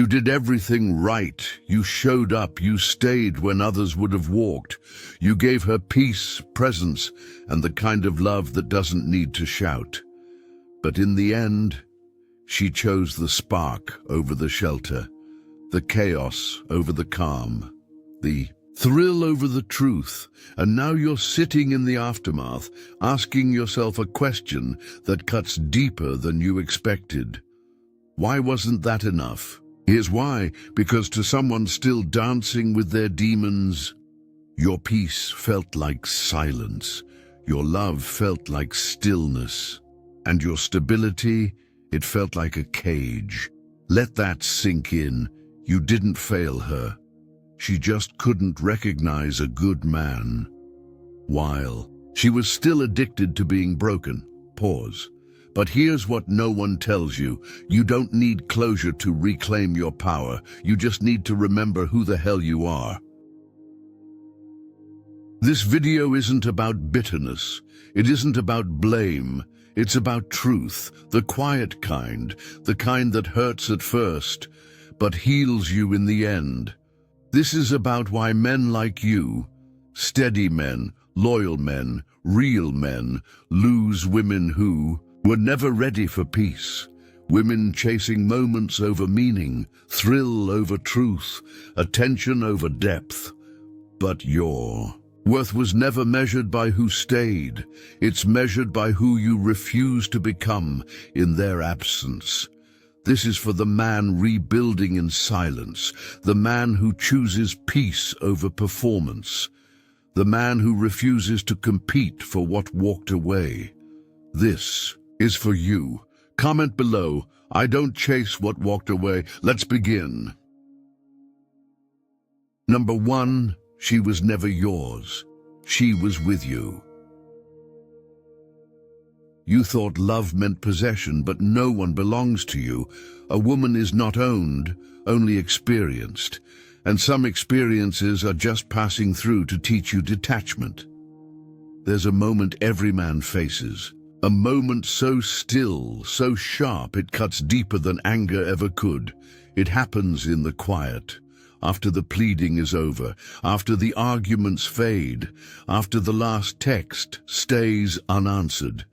You did everything right. You showed up. You stayed when others would have walked. You gave her peace, presence, and the kind of love that doesn't need to shout. But in the end, she chose the spark over the shelter, the chaos over the calm, the thrill over the truth. And now you're sitting in the aftermath, asking yourself a question that cuts deeper than you expected. Why wasn't that enough? Here's why. Because to someone still dancing with their demons, your peace felt like silence. Your love felt like stillness. And your stability, it felt like a cage. Let that sink in. You didn't fail her. She just couldn't recognize a good man. While she was still addicted to being broken. Pause. But here's what no one tells you. You don't need closure to reclaim your power. You just need to remember who the hell you are. This video isn't about bitterness. It isn't about blame. It's about truth, the quiet kind, the kind that hurts at first, but heals you in the end. This is about why men like you, steady men, loyal men, real men, lose women who were never ready for peace. Women chasing moments over meaning, thrill over truth, attention over depth. But your worth was never measured by who stayed. It's measured by who you refuse to become in their absence. This is for the man rebuilding in silence, the man who chooses peace over performance, the man who refuses to compete for what walked away. This is for you. Comment below. I don't chase what walked away. Let's begin. Number 1, she was never yours. She was with you. You thought love meant possession, but no one belongs to you. A woman is not owned, only experienced. And some experiences are just passing through to teach you detachment. There's a moment every man faces. A moment so still, so sharp, it cuts deeper than anger ever could. It happens in the quiet, after the pleading is over, after the arguments fade, after the last text stays unanswered.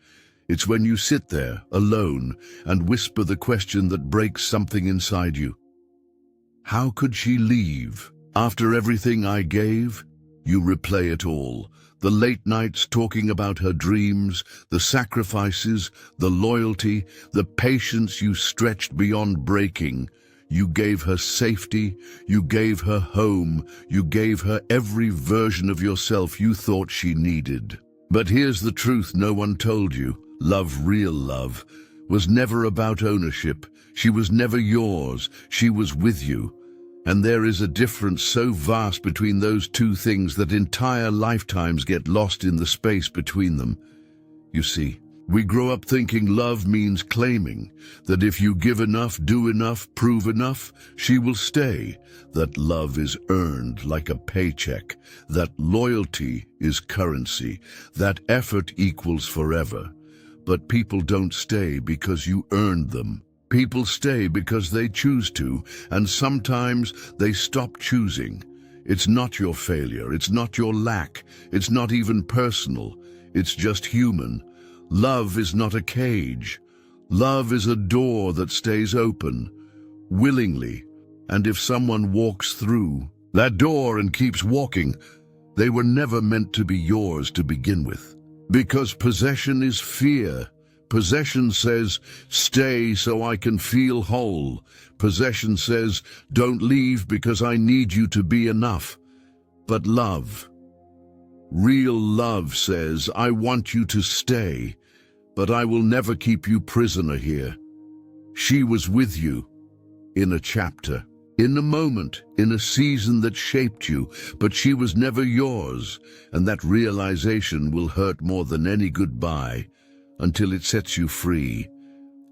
It's when you sit there, alone, and whisper the question that breaks something inside you. How could she leave? After everything I gave? You replay it all. The late nights talking about her dreams, the sacrifices, the loyalty, the patience you stretched beyond breaking. You gave her safety, you gave her home, you gave her every version of yourself you thought she needed. But here's the truth no one told you. Love, real love, was never about ownership. She was never yours. She was with you. And there is a difference so vast between those two things that entire lifetimes get lost in the space between them. You see, we grow up thinking love means claiming, that if you give enough, do enough, prove enough, she will stay. That love is earned like a paycheck. That loyalty is currency. That effort equals forever. But people don't stay because you earned them. People stay because they choose to, and sometimes they stop choosing. It's not your failure, it's not your lack, it's not even personal, it's just human. Love is not a cage. Love is a door that stays open, willingly. And if someone walks through that door and keeps walking, they were never meant to be yours to begin with. Because possession is fear. Possession says, stay so I can feel whole. Possession says, don't leave because I need you to be enough. But love, real love says, I want you to stay, but I will never keep you prisoner here. She was with you in a chapter, in a moment, in a season that shaped you, but she was never yours, and that realization will hurt more than any goodbye. Until it sets you free.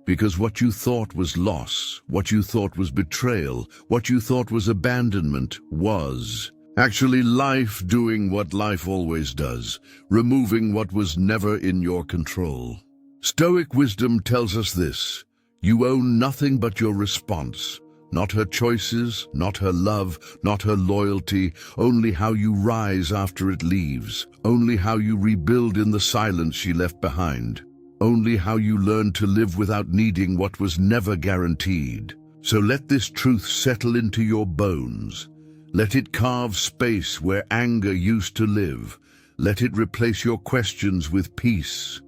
Because what you thought was loss, what you thought was betrayal, what you thought was abandonment was actually life doing what life always does, removing what was never in your control. Stoic wisdom tells us this: you own nothing but your response. Not her choices, not her love, not her loyalty, only how you rise after it leaves, only how you rebuild in the silence she left behind, only how you learn to live without needing what was never guaranteed. So let this truth settle into your bones. Let it carve space where anger used to live. Let it replace your questions with peace.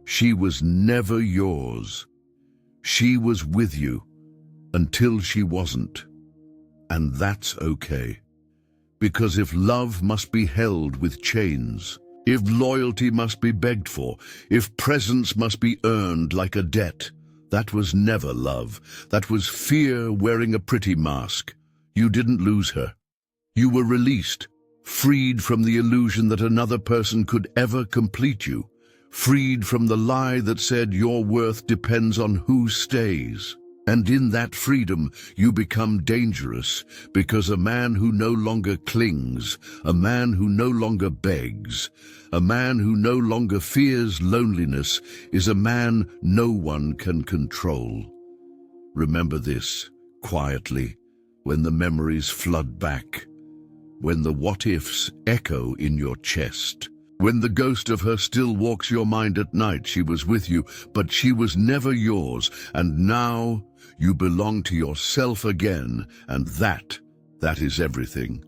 She was never yours. She was with you until she wasn't. And that's okay. Because if love must be held with chains, if loyalty must be begged for, if presence must be earned like a debt, that was never love. That was fear wearing a pretty mask. You didn't lose her. You were released, freed from the illusion that another person could ever complete you, freed from the lie that said your worth depends on who stays. And in that freedom, you become dangerous, because a man who no longer clings, a man who no longer begs, a man who no longer fears loneliness is a man no one can control. Remember this, quietly, when the memories flood back, when the what-ifs echo in your chest. When the ghost of her still walks your mind at night, she was with you, but she was never yours, and now you belong to yourself again, and that is everything.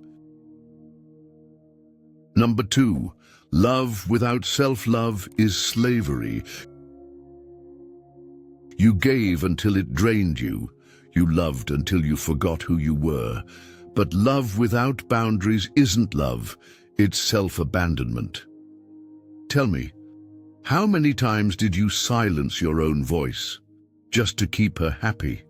Number 2, love without self-love is slavery. You gave until it drained you. You loved until you forgot who you were. But love without boundaries isn't love, it's self-abandonment. Tell me, how many times did you silence your own voice just to keep her happy?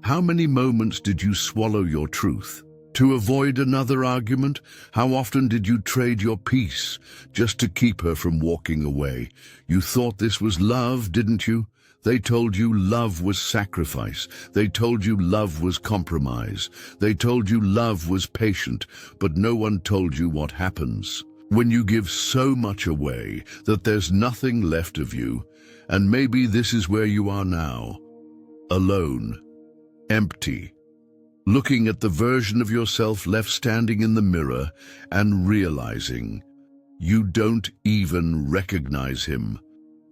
How many moments did you swallow your truth to avoid another argument? How often did you trade your peace just to keep her from walking away? You thought this was love, didn't you? They told you love was sacrifice. They told you love was compromise. They told you love was patient, but no one told you what happens when you give so much away that there's nothing left of you. And maybe this is where you are now, alone, empty, looking at the version of yourself left standing in the mirror and realizing you don't even recognize him.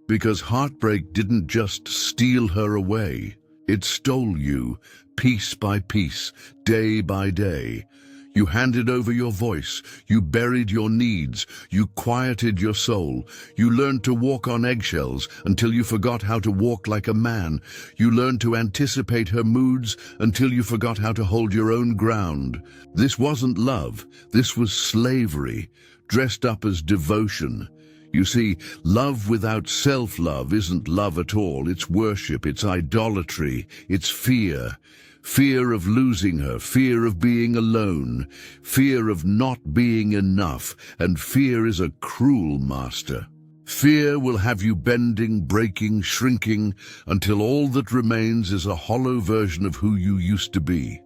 Because heartbreak didn't just steal her away, it stole you, piece by piece, day by day. You handed over your voice, you buried your needs, you quieted your soul, you learned to walk on eggshells until you forgot how to walk like a man. You learned to anticipate her moods until you forgot how to hold your own ground. This wasn't love, this was slavery, dressed up as devotion. You see, love without self-love isn't love at all. It's worship, it's idolatry, it's fear. Fear of losing her, fear of being alone, fear of not being enough, and fear is a cruel master. Fear will have you bending, breaking, shrinking, until all that remains is a hollow version of who you used to be.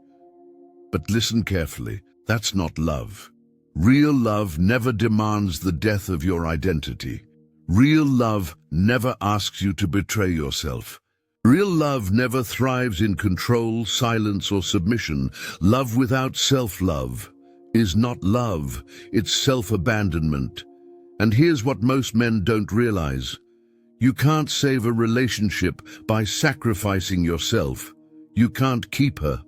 But listen carefully, that's not love. Real love never demands the death of your identity. Real love never asks you to betray yourself. Real love never thrives in control, silence, or submission. Love without self-love is not love, it's self-abandonment. And here's what most men don't realize. You can't save a relationship by sacrificing yourself. You can't keep her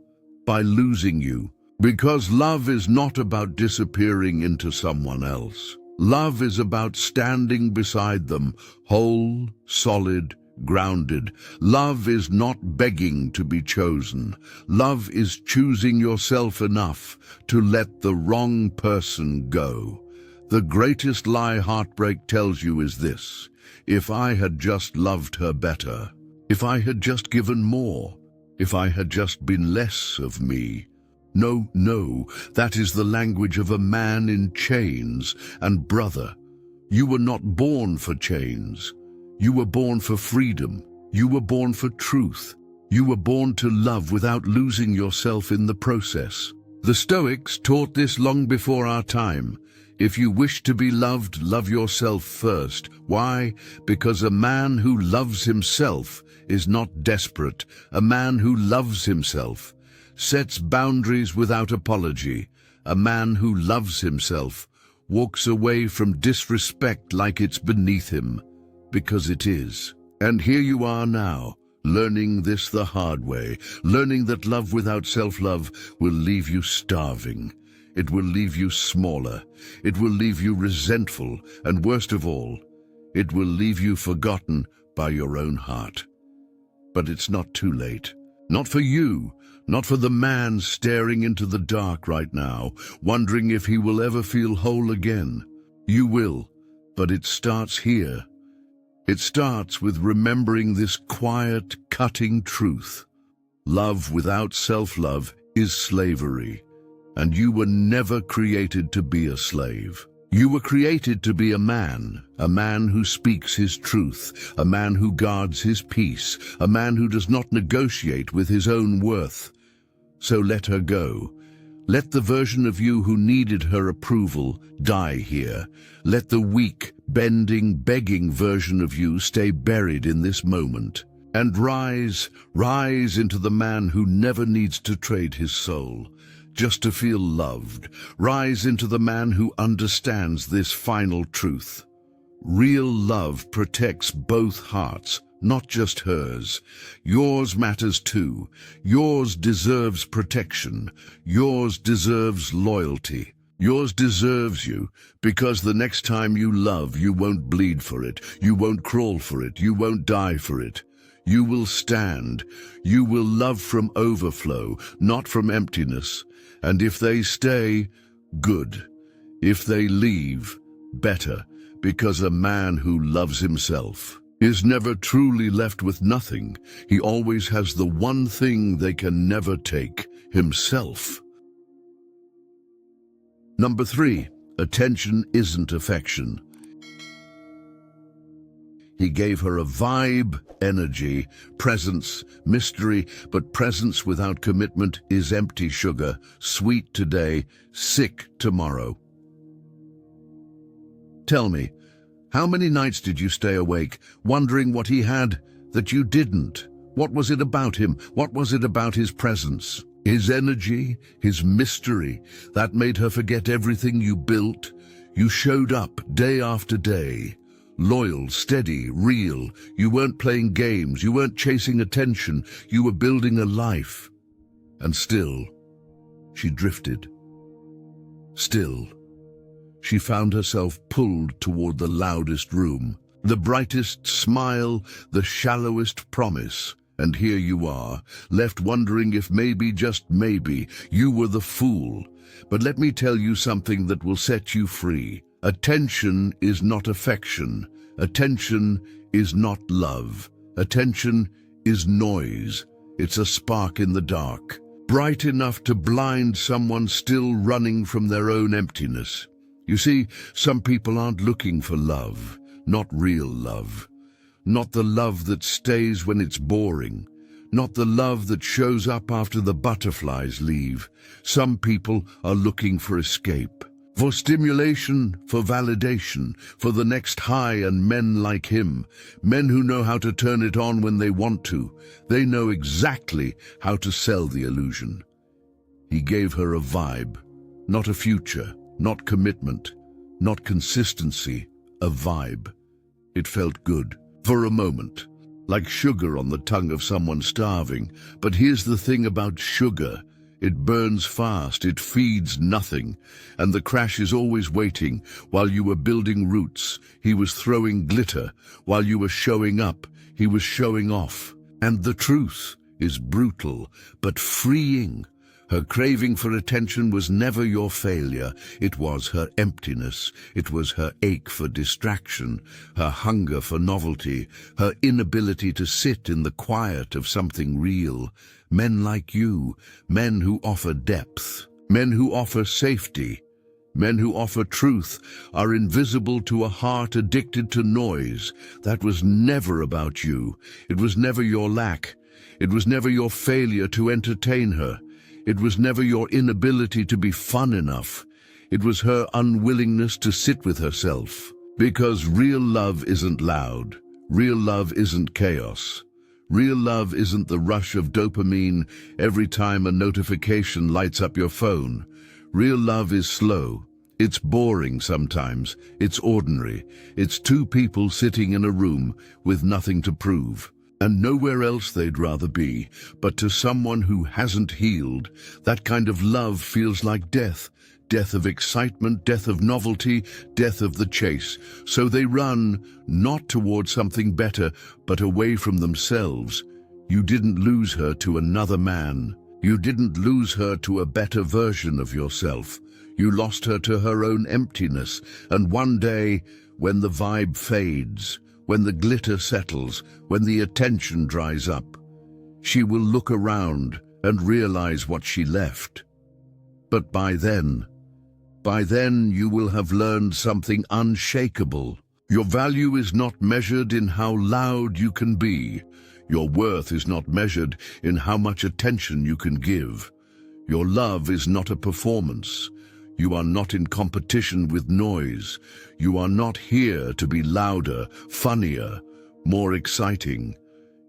by losing you. Because love is not about disappearing into someone else. Love is about standing beside them, whole, solid, grounded. Love is not begging to be chosen. Love is choosing yourself enough to let the wrong person go. The greatest lie heartbreak tells you is this: if I had just loved her better, if I had just given more, if I had just been less of me. No, that is the language of a man in chains. And brother, you were not born for chains. You were born for freedom. You were born for truth. You were born to love without losing yourself in the process. The Stoics taught this long before our time. If you wish to be loved, love yourself first. Why? Because a man who loves himself is not desperate. A man who loves himself sets boundaries without apology. A man who loves himself walks away from disrespect like it's beneath him, because it is. And here you are now, learning this the hard way, learning that love without self-love will leave you starving. It will leave you smaller. It will leave you resentful, and worst of all, it will leave you forgotten by your own heart. But it's not too late. Not for you, not for the man staring into the dark right now, wondering if he will ever feel whole again. You will, but it starts here. It starts with remembering this quiet, cutting truth. Love without self-love is slavery, and you were never created to be a slave. You were created to be a man who speaks his truth, a man who guards his peace, a man who does not negotiate with his own worth. So let her go. Let the version of you who needed her approval die here. Let the weak, bending, begging version of you stay buried in this moment. And rise into the man who never needs to trade his soul, just to feel loved. Rise into the man who understands this final truth. Real love protects both hearts, not just hers. Yours matters too. Yours deserves protection. Yours deserves loyalty. Yours deserves you, because the next time you love, you won't bleed for it. You won't crawl for it. You won't die for it. You will stand. You will love from overflow, not from emptiness. And if they stay, good. If they leave, better, because a man who loves himself is never truly left with nothing. He always has the one thing they can never take, himself. Number 3, attention isn't affection. He gave her a vibe, energy, presence, mystery, but presence without commitment is empty sugar, sweet today, sick tomorrow. Tell me, how many nights did you stay awake, wondering what he had that you didn't? What was it about him? What was it about his presence? His energy, his mystery, that made her forget everything you built? You showed up day after day. Loyal, steady, real. You weren't playing games. You weren't chasing attention. You were building a life. And still, she drifted. Still, she found herself pulled toward the loudest room, the brightest smile, the shallowest promise. And here you are, left wondering if maybe, just maybe, you were the fool. But let me tell you something that will set you free. Attention is not affection. Attention is not love. Attention is noise. It's a spark in the dark, bright enough to blind someone still running from their own emptiness. You see, some people aren't looking for love, not real love. Not the love that stays when it's boring. Not the love that shows up after the butterflies leave. Some people are looking for escape, for stimulation, for validation, for the next high, and men like him, men who know how to turn it on when they want to. They know exactly how to sell the illusion. He gave her a vibe, not a future, not commitment, not consistency, a vibe. It felt good, for a moment, like sugar on the tongue of someone starving. But here's the thing about sugar. It burns fast, it feeds nothing, and the crash is always waiting. While you were building roots, he was throwing glitter. While you were showing up, he was showing off. And the truth is brutal, but freeing. Her craving for attention was never your failure. It was her emptiness. It was her ache for distraction, her hunger for novelty, her inability to sit in the quiet of something real. Men like you, men who offer depth, men who offer safety, men who offer truth, are invisible to a heart addicted to noise. That was never about you. It was never your lack. It was never your failure to entertain her. It was never your inability to be fun enough. It was her unwillingness to sit with herself. Because real love isn't loud. Real love isn't chaos. Real love isn't the rush of dopamine every time a notification lights up your phone. Real love is slow. It's boring sometimes. It's ordinary. It's two people sitting in a room with nothing to prove, and nowhere else they'd rather be. But to someone who hasn't healed, that kind of love feels like death. Death of excitement, death of novelty, death of the chase. So they run, not towards something better, but away from themselves. You didn't lose her to another man. You didn't lose her to a better version of yourself. You lost her to her own emptiness. And one day, when the vibe fades, when the glitter settles, when the attention dries up, she will look around and realize what she left. But by then you will have learned something unshakable. Your value is not measured in how loud you can be. Your worth is not measured in how much attention you can give. Your love is not a performance. You are not in competition with noise. You are not here to be louder, funnier, more exciting.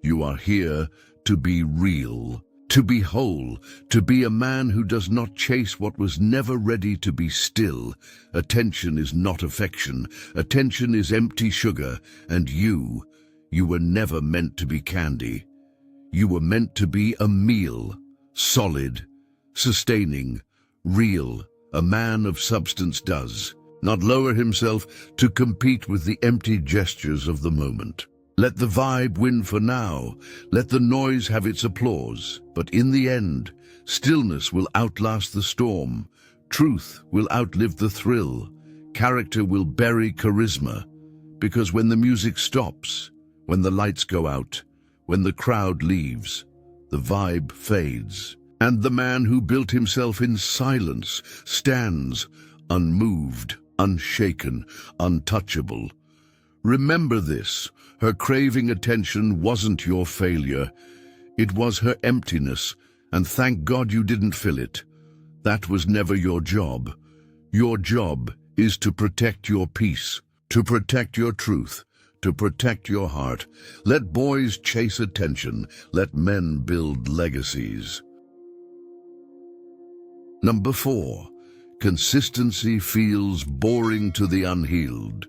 You are here to be real. To be whole, to be a man who does not chase what was never ready to be still. Attention is not affection. Attention is empty sugar. And you were never meant to be candy. You were meant to be a meal, solid, sustaining, real. A man of substance does not lower himself to compete with the empty gestures of the moment. Let the vibe win for now. Let the noise have its applause. But in the end, stillness will outlast the storm. Truth will outlive the thrill. Character will bury charisma. Because when the music stops, when the lights go out, when the crowd leaves, the vibe fades. And the man who built himself in silence stands unmoved, unshaken, untouchable. Remember this. Her craving attention wasn't your failure. It was her emptiness, and thank God you didn't fill it. That was never your job. Your job is to protect your peace, to protect your truth, to protect your heart. Let boys chase attention. Let men build legacies. Number 4. Consistency feels boring to the unhealed.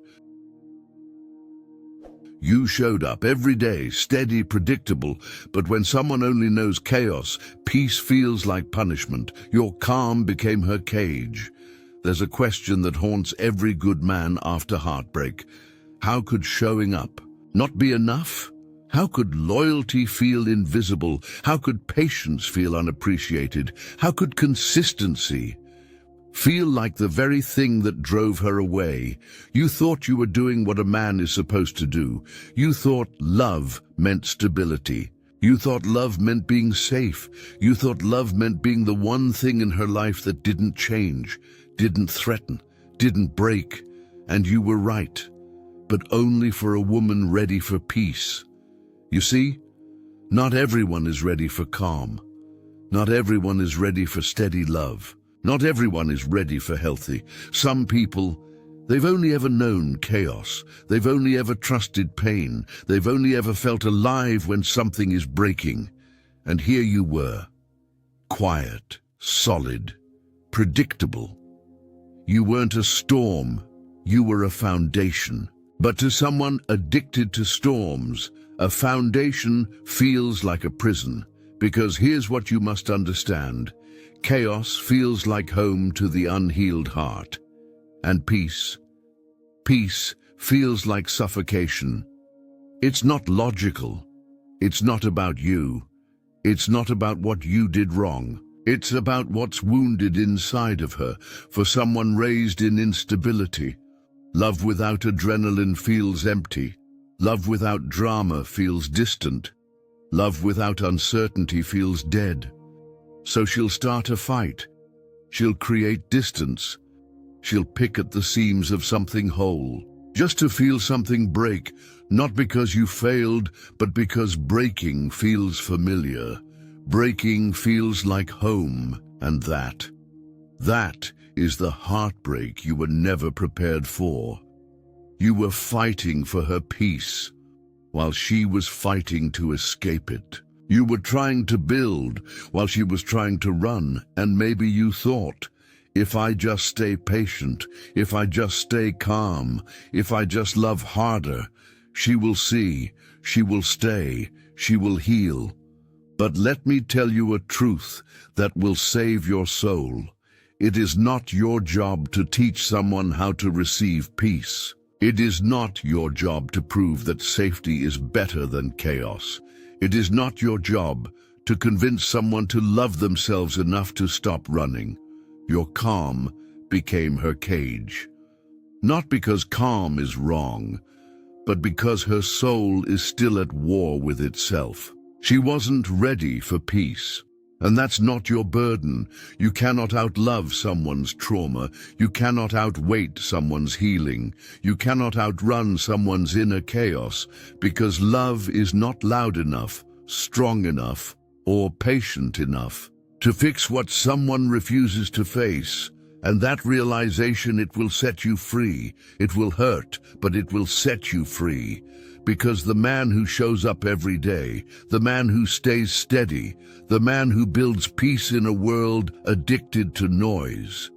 You showed up every day, steady, predictable, but when someone only knows chaos, peace feels like punishment. Your calm became her cage. There's a question that haunts every good man after heartbreak. How could showing up not be enough? How could loyalty feel invisible? How could patience feel unappreciated? How could consistency feel like the very thing that drove her away? You thought you were doing what a man is supposed to do. You thought love meant stability. You thought love meant being safe. You thought love meant being the one thing in her life that didn't change, didn't threaten, didn't break. And you were right, but only for a woman ready for peace. You see, not everyone is ready for calm. Not everyone is ready for steady love. Not everyone is ready for healthy. Some people, they've only ever known chaos. They've only ever trusted pain. They've only ever felt alive when something is breaking. And here you were, quiet, solid, predictable. You weren't a storm, you were a foundation. But to someone addicted to storms, a foundation feels like a prison. Because here's what you must understand. Chaos feels like home to the unhealed heart. And peace feels like suffocation. It's not logical. It's not about you. It's not about what you did wrong. It's about what's wounded inside of her. For someone raised in instability, love without adrenaline feels empty. Love without drama feels distant. Love without uncertainty feels dead. So she'll start a fight. She'll create distance. She'll pick at the seams of something whole, just to feel something break, not because you failed, but because breaking feels familiar. Breaking feels like home, and that is the heartbreak you were never prepared for. You were fighting for her peace, while she was fighting to escape it. You were trying to build while she was trying to run, and maybe you thought, if I just stay patient, if I just stay calm, if I just love harder, she will see, she will stay, she will heal. But let me tell you a truth that will save your soul. It is not your job to teach someone how to receive peace. It is not your job to prove that safety is better than chaos. It is not your job to convince someone to love themselves enough to stop running. Your calm became her cage. Not because calm is wrong, but because her soul is still at war with itself. She wasn't ready for peace. And that's not your burden. You cannot outlove someone's trauma. You cannot outwait someone's healing. You cannot outrun someone's inner chaos, because love is not loud enough, strong enough, or patient enough to fix what someone refuses to face. And that realization, it will set you free. It will hurt, but it will set you free. Because the man who shows up every day, the man who stays steady, the man who builds peace in a world addicted to noise,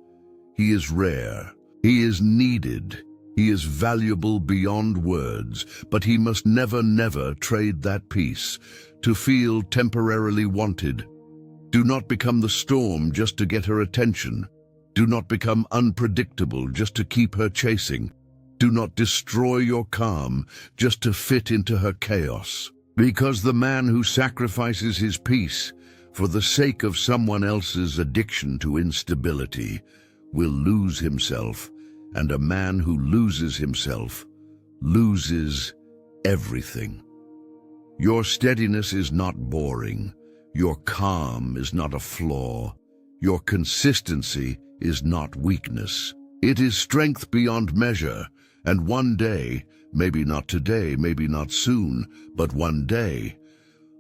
he is rare, he is needed, he is valuable beyond words, but he must never trade that peace to feel temporarily wanted. Do not become the storm just to get her attention. Do not become unpredictable just to keep her chasing. Do not destroy your calm just to fit into her chaos. Because the man who sacrifices his peace for the sake of someone else's addiction to instability will lose himself, and a man who loses himself loses everything. Your steadiness is not boring. Your calm is not a flaw. Your consistency is not weakness. It is strength beyond measure. And one day, maybe not today, maybe not soon, but one day,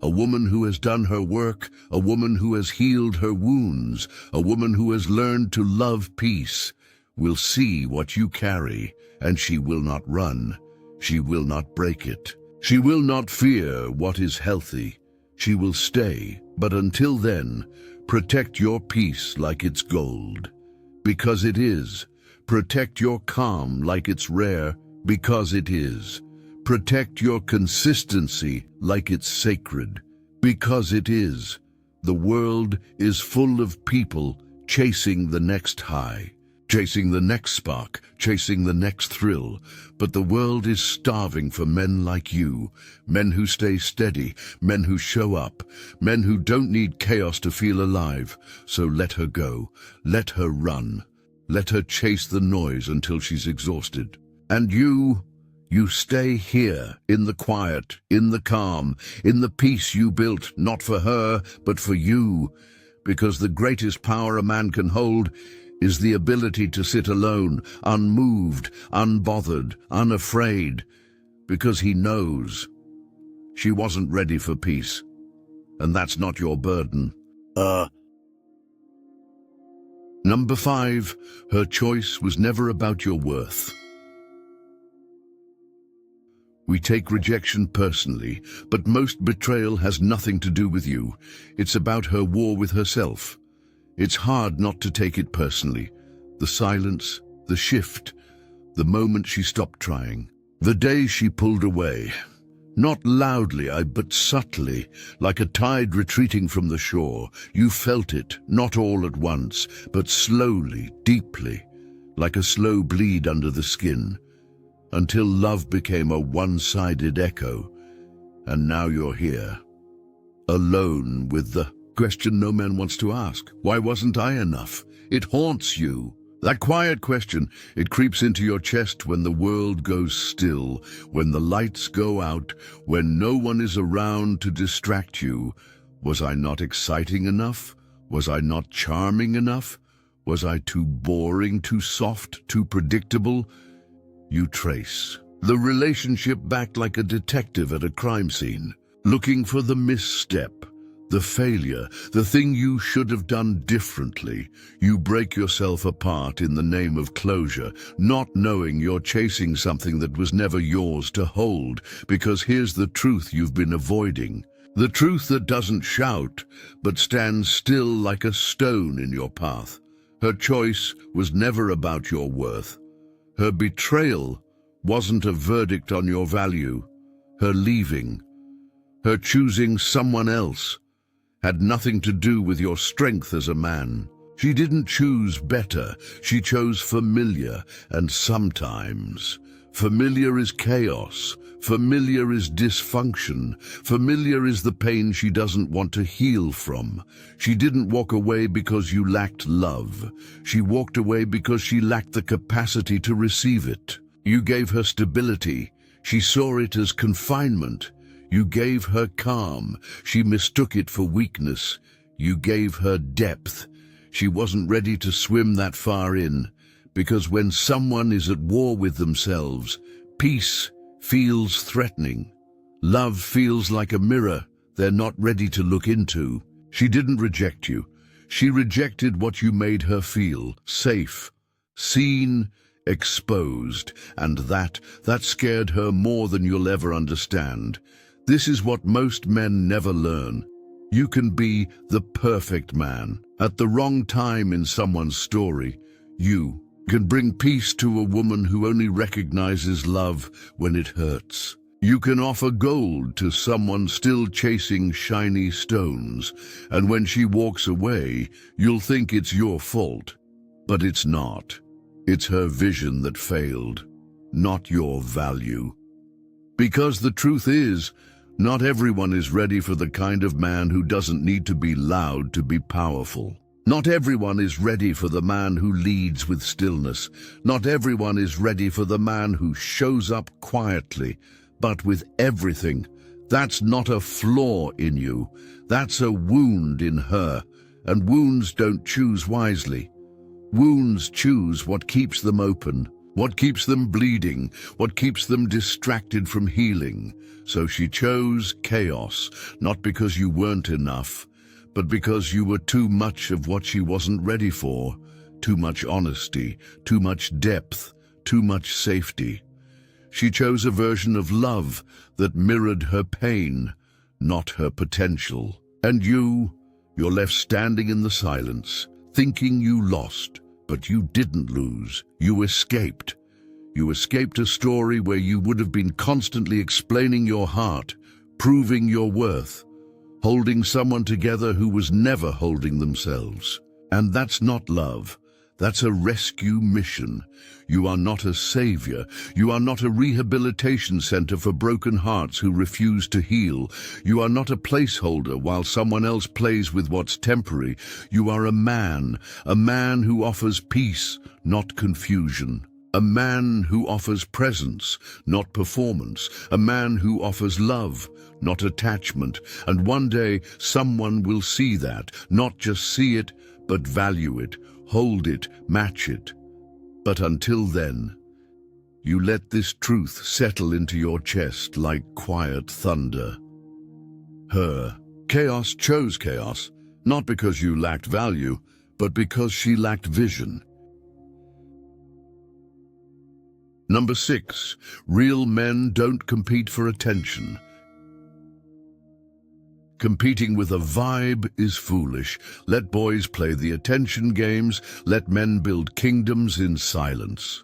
a woman who has done her work, a woman who has healed her wounds, a woman who has learned to love peace, will see what you carry, and she will not run. She will not break it. She will not fear what is healthy. She will stay, but until then, protect your peace like it's gold, because it is. Protect your calm like it's rare, because it is. Protect your consistency like it's sacred, because it is. The world is full of people chasing the next high, chasing the next spark, chasing the next thrill. But the world is starving for men like you, men who stay steady, men who show up, men who don't need chaos to feel alive. So let her go, let her run. Let her chase the noise until she's exhausted. And you stay here, in the quiet, in the calm, in the peace you built, not for her, but for you. Because the greatest power a man can hold is the ability to sit alone, unmoved, unbothered, unafraid. Because he knows she wasn't ready for peace. And that's not your burden. Number 5, her choice was never about your worth. We take rejection personally, but most betrayal has nothing to do with you. It's about her war with herself. It's hard not to take it personally. The silence, the shift, the moment she stopped trying, the day she pulled away. Not loudly, but subtly, like a tide retreating from the shore. You felt it, not all at once, but slowly, deeply, like a slow bleed under the skin, until love became a one-sided echo. And now you're here, alone with the question no man wants to ask. Why wasn't I enough? It haunts you. That quiet question, it creeps into your chest when the world goes still, when the lights go out, when no one is around to distract you. Was I not exciting enough? Was I not charming enough? Was I too boring, too soft, too predictable? You trace the relationship back like a detective at a crime scene, looking for the misstep, The failure, the thing you should have done differently. You break yourself apart in the name of closure, not knowing you're chasing something that was never yours to hold, because here's the truth you've been avoiding. The truth that doesn't shout, but stands still like a stone in your path. Her choice was never about your worth. Her betrayal wasn't a verdict on your value. Her leaving, her choosing someone else, had nothing to do with your strength as a man. She didn't choose better, she chose familiar, and sometimes familiar is chaos, familiar is dysfunction, familiar is the pain she doesn't want to heal from. She didn't walk away because you lacked love. She walked away because she lacked the capacity to receive it. You gave her stability. She saw it as confinement. You gave her calm. She mistook it for weakness. You gave her depth. She wasn't ready to swim that far in, because when someone is at war with themselves, peace feels threatening. Love feels like a mirror they're not ready to look into. She didn't reject you. She rejected what you made her feel: safe, seen, exposed, and that scared her more than you'll ever understand. This is what most men never learn. You can be the perfect man at the wrong time in someone's story. You can bring peace to a woman who only recognizes love when it hurts. You can offer gold to someone still chasing shiny stones, and when she walks away, you'll think it's your fault. But it's not. It's her vision that failed, not your value. Because the truth is, not everyone is ready for the kind of man who doesn't need to be loud to be powerful. Not everyone is ready for the man who leads with stillness. Not everyone is ready for the man who shows up quietly, but with everything. That's not a flaw in you. That's a wound in her, and wounds don't choose wisely. Wounds choose what keeps them open, what keeps them bleeding, what keeps them distracted from healing. So she chose chaos, not because you weren't enough, but because you were too much of what she wasn't ready for. Too much honesty, too much depth, too much safety. She chose a version of love that mirrored her pain, not her potential. And you're left standing in the silence, thinking you lost, but you didn't lose. You escaped. You escaped a story where you would have been constantly explaining your heart, proving your worth, holding someone together who was never holding themselves. And that's not love. That's a rescue mission. You are not a savior. You are not a rehabilitation center for broken hearts who refuse to heal. You are not a placeholder while someone else plays with what's temporary. You are a man who offers peace, not confusion. A man who offers presence, not performance. A man who offers love, not attachment. And one day, someone will see that, not just see it, but value it, hold it, match it. But until then, you let this truth settle into your chest like quiet thunder. Her chaos chose chaos, not because you lacked value, but because she lacked vision. Number 6, real men don't compete for attention. Competing with a vibe is foolish. Let boys play the attention games. Let men build kingdoms in silence.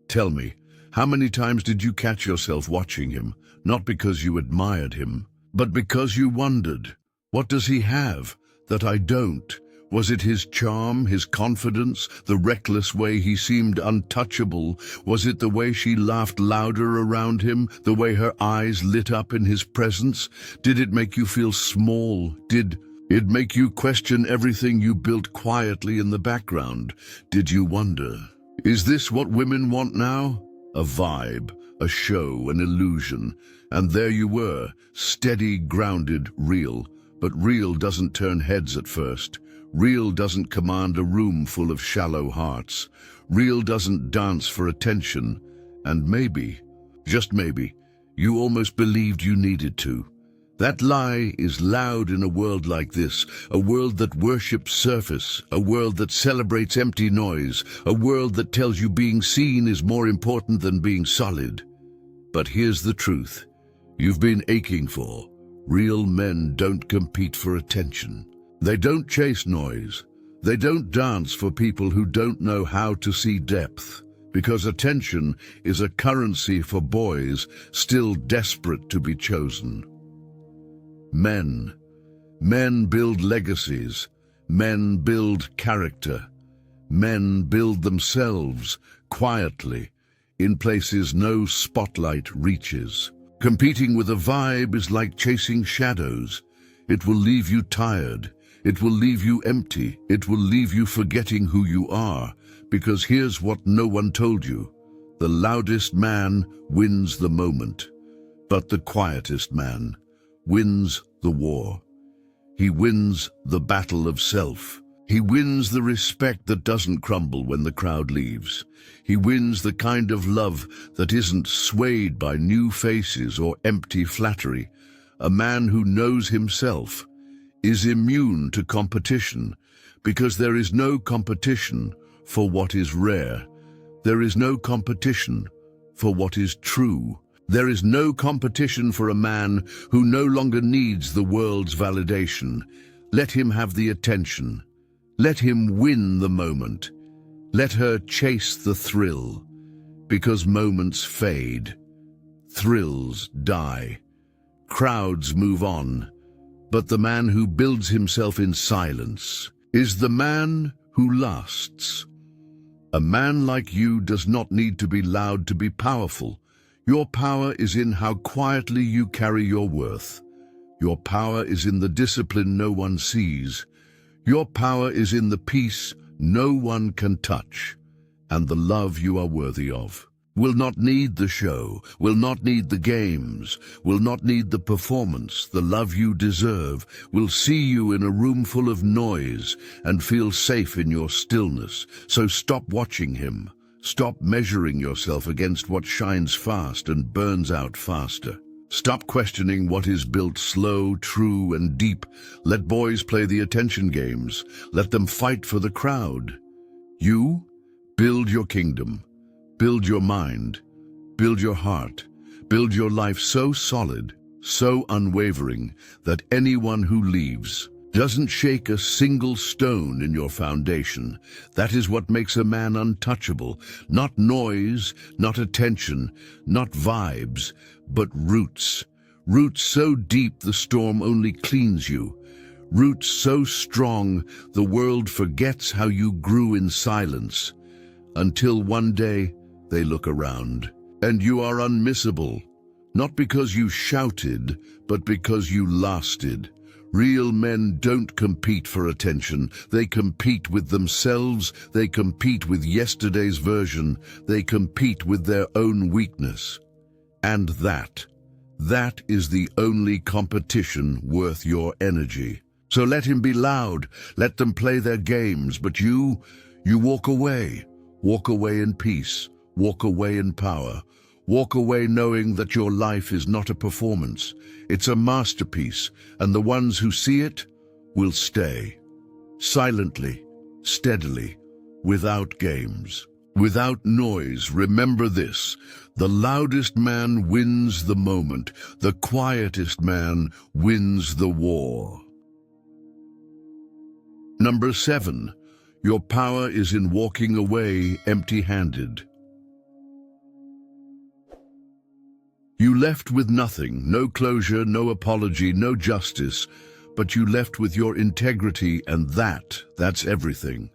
Tell me, how many times did you catch yourself watching him, not because you admired him, but because you wondered, what does he have that I don't? Was it his charm, his confidence, the reckless way he seemed untouchable? Was it the way she laughed louder around him, the way her eyes lit up in his presence? Did it make you feel small? Did it make you question everything you built quietly in the background? Did you wonder, is this what women want now? A vibe, a show, an illusion. And there you were, steady, grounded, real. But real doesn't turn heads at first. Real doesn't command a room full of shallow hearts. Real doesn't dance for attention. And maybe, just maybe, you almost believed you needed to. That lie is loud in a world like this, a world that worships surface, a world that celebrates empty noise, a world that tells you being seen is more important than being solid. But here's the truth you've been aching for. Real men don't compete for attention. They don't chase noise. They don't dance for people who don't know how to see depth. Because attention is a currency for boys still desperate to be chosen. Men build legacies. Men build character. Men build themselves quietly in places no spotlight reaches. Competing with a vibe is like chasing shadows. It will leave you tired. It will leave you empty. It will leave you forgetting who you are. Because here's what no one told you. The loudest man wins the moment, but the quietest man wins the war. He wins the battle of self. He wins the respect that doesn't crumble when the crowd leaves. He wins the kind of love that isn't swayed by new faces or empty flattery. A man who knows himself is immune to competition, because there is no competition for what is rare. There is no competition for what is true. There is no competition for a man who no longer needs the world's validation. Let him have the attention. Let him win the moment. Let her chase the thrill. Because moments fade. Thrills die. Crowds move on. But the man who builds himself in silence is the man who lasts. A man like you does not need to be loud to be powerful. Your power is in how quietly you carry your worth. Your power is in the discipline no one sees. Your power is in the peace no one can touch. And the love you are worthy of will not need the show, will not need the games, will not need the performance. The love you deserve will see you in a room full of noise and feel safe in your stillness. So stop watching him. Stop measuring yourself against what shines fast and burns out faster. Stop questioning what is built slow, true, and deep. Let boys play the attention games. Let them fight for the crowd. You build your kingdom. Build your mind, build your heart, build your life so solid, so unwavering, that anyone who leaves doesn't shake a single stone in your foundation. That is what makes a man untouchable. Not noise, not attention, not vibes, but roots. Roots so deep the storm only cleans you. Roots so strong the world forgets how you grew in silence. Until one day, they look around, and you are unmissable, not because you shouted, but because you lasted. Real men don't compete for attention. They compete with themselves. They compete with yesterday's version. They compete with their own weakness. And that is the only competition worth your energy. So let him be loud. Let them play their games. But you walk away. Walk away in peace. Walk away in power. Walk away knowing that your life is not a performance. It's a masterpiece, and the ones who see it will stay. Silently, steadily, without games, without noise. Remember this: the loudest man wins the moment. The quietest man wins the war. Number 7. Your power is in walking away empty-handed. You left with nothing, no closure, no apology, no justice, but you left with your integrity, and that's everything.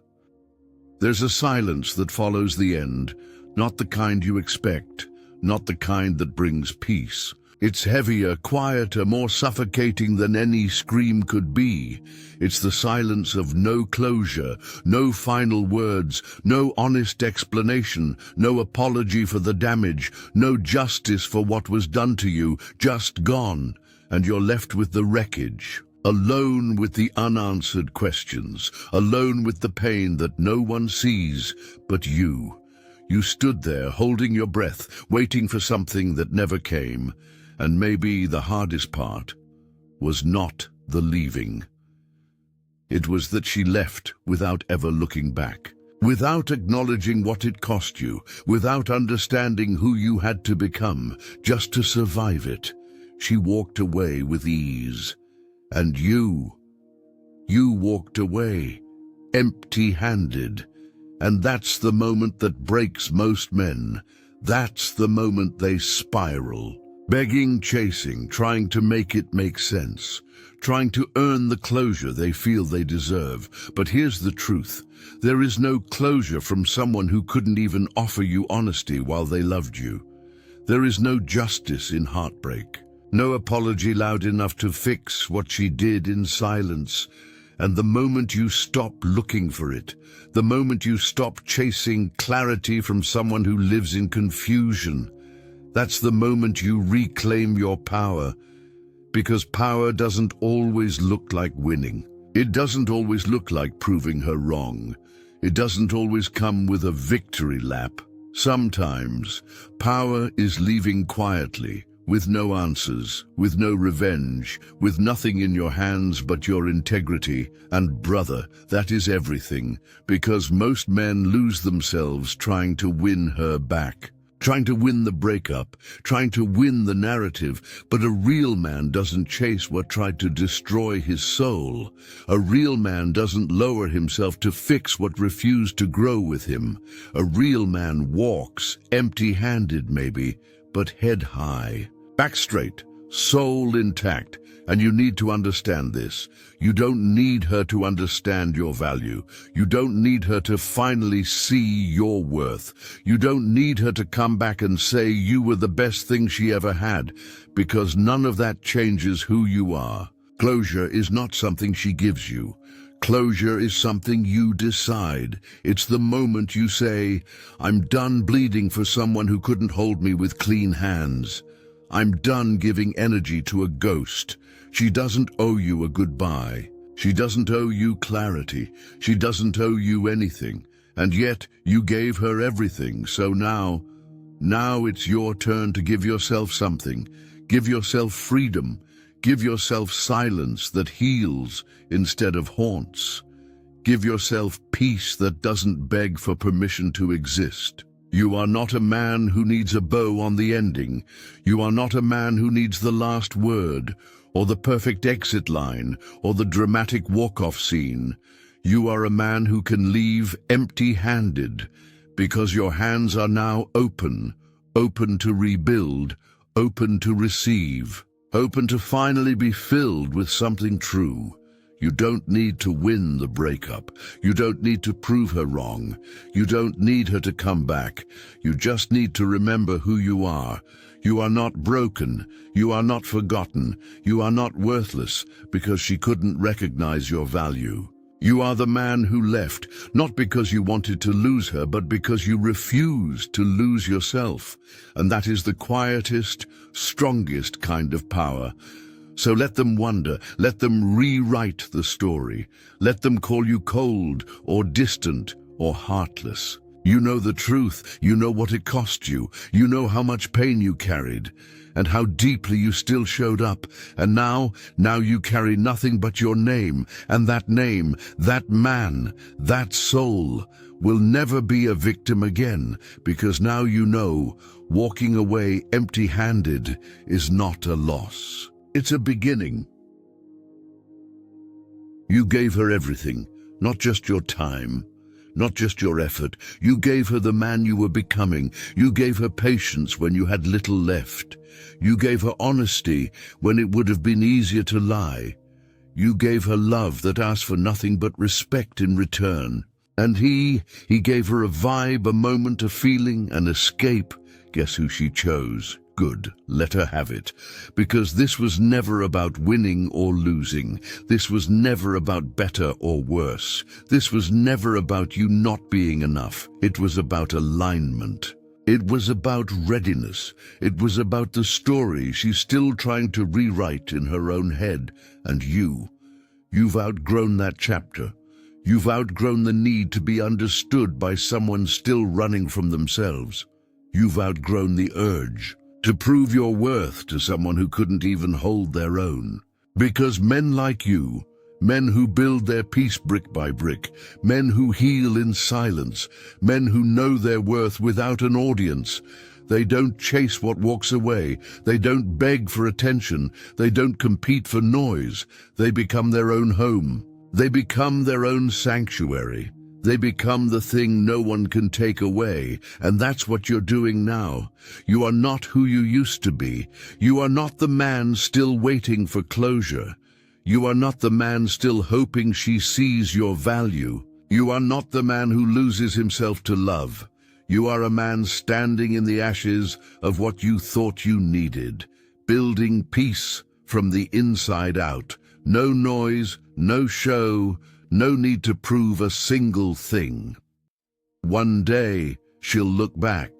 There's a silence that follows the end, not the kind you expect, not the kind that brings peace. It's heavier, quieter, more suffocating than any scream could be. It's the silence of no closure, no final words, no honest explanation, no apology for the damage, no justice for what was done to you, just gone. And you're left with the wreckage, alone with the unanswered questions, alone with the pain that no one sees but you. You stood there holding your breath, waiting for something that never came. And maybe the hardest part, was not the leaving. It was that she left without ever looking back, without acknowledging what it cost you, without understanding who you had to become just to survive it. She walked away with ease. And you walked away, empty-handed. And that's the moment that breaks most men. That's the moment they spiral. Begging, chasing, trying to make it make sense, trying to earn the closure they feel they deserve. But here's the truth. There is no closure from someone who couldn't even offer you honesty while they loved you. There is no justice in heartbreak, no apology loud enough to fix what she did in silence. And the moment you stop looking for it, the moment you stop chasing clarity from someone who lives in confusion, that's the moment you reclaim your power. Because power doesn't always look like winning. It doesn't always look like proving her wrong. It doesn't always come with a victory lap. Sometimes, power is leaving quietly, with no answers, with no revenge, with nothing in your hands but your integrity. And brother, that is everything, because most men lose themselves trying to win her back, trying to win the breakup, trying to win the narrative. But a real man doesn't chase what tried to destroy his soul. A real man doesn't lower himself to fix what refused to grow with him. A real man walks, empty-handed maybe, but head high, back straight, soul intact. And you need to understand this. You don't need her to understand your value. You don't need her to finally see your worth. You don't need her to come back and say you were the best thing she ever had, because none of that changes who you are. Closure is not something she gives you. Closure is something you decide. It's the moment you say, I'm done bleeding for someone who couldn't hold me with clean hands. I'm done giving energy to a ghost. She doesn't owe you a goodbye. She doesn't owe you clarity. She doesn't owe you anything. And yet you gave her everything. So now it's your turn to give yourself something. Give yourself freedom. Give yourself silence that heals instead of haunts. Give yourself peace that doesn't beg for permission to exist. You are not a man who needs a bow on the ending. You are not a man who needs the last word, or the perfect exit line, or the dramatic walk-off scene. You are a man who can leave empty-handed, because your hands are now open to rebuild, open to receive, open to finally be filled with something true. You don't need to win the breakup. You don't need to prove her wrong. You don't need her to come back. You just need to remember who you are. You are not broken. You are not forgotten. You are not worthless because she couldn't recognize your value. You are the man who left, not because you wanted to lose her, but because you refused to lose yourself. And that is the quietest, strongest kind of power. So let them wonder, let them rewrite the story. Let them call you cold or distant or heartless. You know the truth, you know what it cost you, you know how much pain you carried, and how deeply you still showed up. And now you carry nothing but your name, and that name, that man, that soul, will never be a victim again, because now you know walking away empty-handed is not a loss. It's a beginning. You gave her everything, not just your time, not just your effort. You gave her the man you were becoming. You gave her patience when you had little left. You gave her honesty when it would have been easier to lie. You gave her love that asked for nothing but respect in return. And he gave her a vibe, a moment, a feeling, an escape. Guess who she chose? Good, let her have it. Because this was never about winning or losing. This was never about better or worse. This was never about you not being enough. It was about alignment. It was about readiness. It was about the story she's still trying to rewrite in her own head. And you've outgrown that chapter. You've outgrown the need to be understood by someone still running from themselves. You've outgrown the urge to prove your worth to someone who couldn't even hold their own. Because men like you, men who build their peace brick by brick, men who heal in silence, men who know their worth without an audience, they don't chase what walks away, they don't beg for attention, they don't compete for noise, they become their own home, they become their own sanctuary. They become the thing no one can take away, and that's what you're doing now. You are not who you used to be. You are not the man still waiting for closure. You are not the man still hoping she sees your value. You are not the man who loses himself to love. You are a man standing in the ashes of what you thought you needed, building peace from the inside out. No noise, no show, no need to prove a single thing. One day, she'll look back,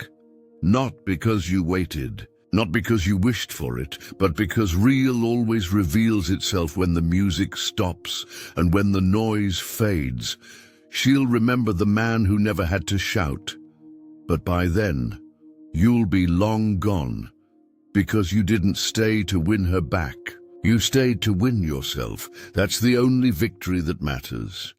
not because you waited, not because you wished for it, but because real always reveals itself when the music stops and when the noise fades. She'll remember the man who never had to shout. But by then, you'll be long gone, because you didn't stay to win her back. You stayed to win yourself. That's the only victory that matters.